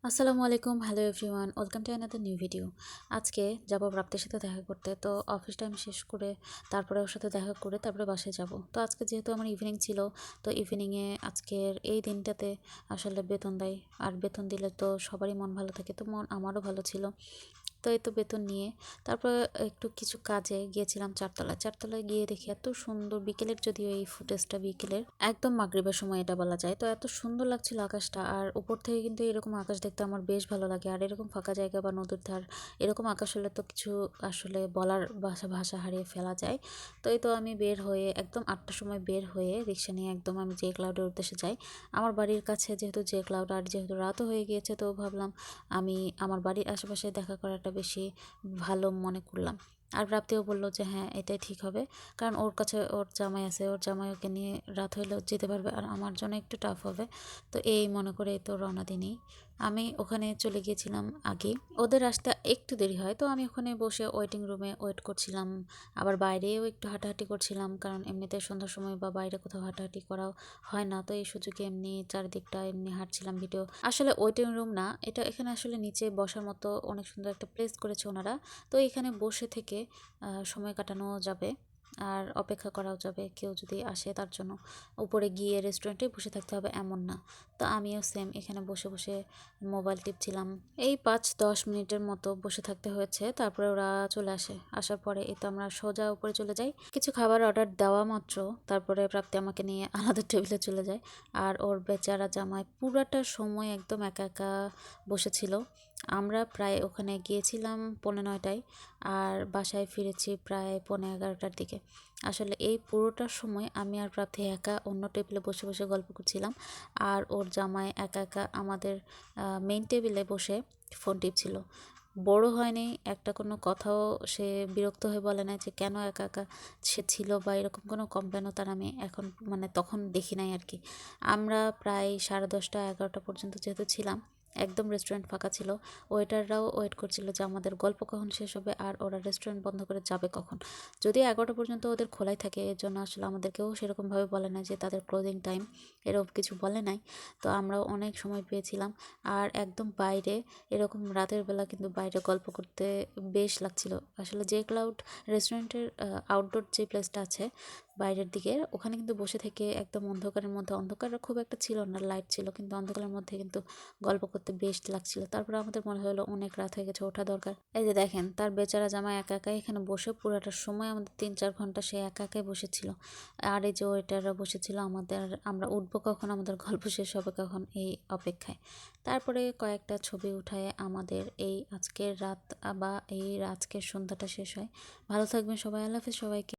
আসসালামু আলাইকুম, hello everyone, welcome to another new video. আজকে যাব প্রাপ্তির সাথে দেখা করতে। তো অফিস টাইম শেষ করে তারপরে ওর সাথে দেখা করে তারপরে বাসায় যাব। তো আজকে যেহেতু আমার ইভিনিং ছিল, তো ইভিনিংয়ে আজকের এই দিনটাতে আসলে বেতন দেয়। আর বেতন দিলে তো সবারই মন ভালো থাকে, তো মন আমারও ভালো ছিল। তো এই তো বেতন নিয়ে তারপর একটু কিছু কাজে গিয়েছিলাম চারতলায়। চারতলায় গিয়ে দেখি এত সুন্দর, বিকেলের যদিও এই ফুটেজটা বিকেলের একদম মাগরিবের সময় এটা বলা যায়। তো এত সুন্দর লাগছিল আকাশটা, আর উপর থেকে কিন্তু এরকম আকাশ দেখতে আমার বেশ ভালো লাগে। আর এরকম ফাঁকা জায়গা বা নদীর ধার এরকম আকাশ হলে তো কিছু আসলে বলার ভাষা হারিয়ে ফেলা যায়। তো এই তো আমি বের হয়ে একদম 8টার সময় বের হয়ে রিক্সা নিয়ে একদম আমি জে ক্লাউডের উদ্দেশ্যে যাই। আমার বাড়ির কাছে যেহেতু জে ক্লাউড, আর যেহেতু রাতও হয়ে গিয়েছে, তো ভাবলাম আমি আমার বাড়ির আশেপাশে দেখা করাটা বেশি ভালো মনে করলাম। আর প্রাপ্তিও বললো যে হ্যাঁ, এটাই ঠিক হবে, কারণ ওর কাছে ওর জামাই আছে, ওর জামাই ওকে নিয়ে রাত হইলেও যেতে পারবে, আর আমার জন্য একটু টাফ হবে। তো এই মনে করে তো রওনা দিনই আমি ওখানে চলে গিয়েছিলাম আগে। ওদের আসতে একটু দেরি হয়, তো আমি ওখানে বসে ওয়েটিং রুমে ওয়েট করছিলাম। আবার বাইরেও একটু হাঁটাহাঁটি করছিলাম, কারণ এমনিতে সন্ধ্যার সময় বা বাইরে কোথাও হাঁটাহাঁটি করা হয় না। তো এই সুযোগে এমনি চারিদিকটা এমনি হাঁটছিলাম। ভিডিও আসলে ওয়েটিং রুম না এটা, এখানে আসলে নিচে বসার মতো অনেক সুন্দর একটা প্লেস করেছে ওনারা। তো এখানে বসে থেকে সময় কাটানো যাবে, আর অপেক্ষা করাও যাবে কেউ যদি আসে তার জন্য। উপরে গিয়ে রেস্টুরেন্টে বসে থাকতে হবে এমন না। তো আমিও সেম এখানে বসে বসে মোবাইল টিপছিলাম। এই 5-10 মিনিটের মতো বসে থাকতে হয়েছে, তারপরে ওরা চলে আসে। আসার পরে এই তো আমরা সোজা উপরে চলে যাই। কিছু খাবার অর্ডার দেওয়া মাত্র তারপরে প্রাপ্তি আমাকে নিয়ে আলাদা টেবিলে চলে যায়। আর ওর বেচারা জামাই পুরাটা সময় একদম একা একা বসেছিল। আমরা প্রায় ওখানে গিয়েছিলাম 9:30টায়, আর বাসায় ফিরেছি প্রায় 11:30টার দিকে। আসলে এই পুরোটা সময় আমি আর প্রাপ্তি একা অন্য টেবিলে বসে বসে গল্প করছিলাম, আর ওর জামাই একা একা আমাদের মেইন টেবিলে বসে ফোন টিপছিল। বড় হয়নি, একটা কোনো কথাও সে বিরক্ত হয়ে বলে না যে কেন একা একা সে ছিল, বা এরকম কোনো কমপ্লেনও তার আমি এখন মানে তখন দেখি নাই আর কি। আমরা প্রায় 10:30-11টা পর্যন্ত যেহেতু ছিলাম, একদম রেস্টুরেন্ট ফাঁকা ছিল। ওয়েটাররাও ওয়েট করছিল যে আমাদের গল্প কখন শেষ হবে আর ওরা রেস্টুরেন্ট বন্ধ করে যাবে কখন। যদিও 11টা পর্যন্ত ওদের খোলাই থাকে, এর জন্য আসলে আমাদেরকেও সেরকমভাবে বলে না যে তাদের ক্লোজিং টাইম, এরকম কিছু বলে নাই। তো আমরাও অনেক সময় পেয়েছিলাম। আর একদম বাইরে এরকম রাতের বেলা কিন্তু বাইরে গল্প করতে বেশ লাগছিল। আসলে জে ক্লাউড রেস্টুরেন্টের আউটডোর যে প্লেসটা আছে বাইরের দিকে, ওখানে কিন্তু বসে থেকে একদম অন্ধকারের মধ্যে, অন্ধকার খুব একটা ছিল না, লাইট ছিল, কিন্তু অন্ধকারের মধ্যে কিন্তু গল্প করতে বেশ লাগছিল। তারপরে আমাদের মনে হলো অনেক রাত হয়ে গেছে, ওঠা দরকার। এই যে দেখেন তার বেচারা জামা একা একাই এখানে বসে পুরোটা সময়, আমাদের 3-4 ঘন্টা সে একা একাই বসেছিল। আর এই যে ওয়েটাররা বসেছিল আমাদের, আমরা উঠবো কখন, আমাদের গল্প শেষ হবে কখন, এই অপেক্ষায়। তারপরে কয়েকটা ছবি উঠায় আমাদের এই আজকের রাত বা এই আজকের সন্ধ্যাটা শেষ হয়। ভালো থাকবেন সবাই, আল্লাহ হাফেজ সবাইকে।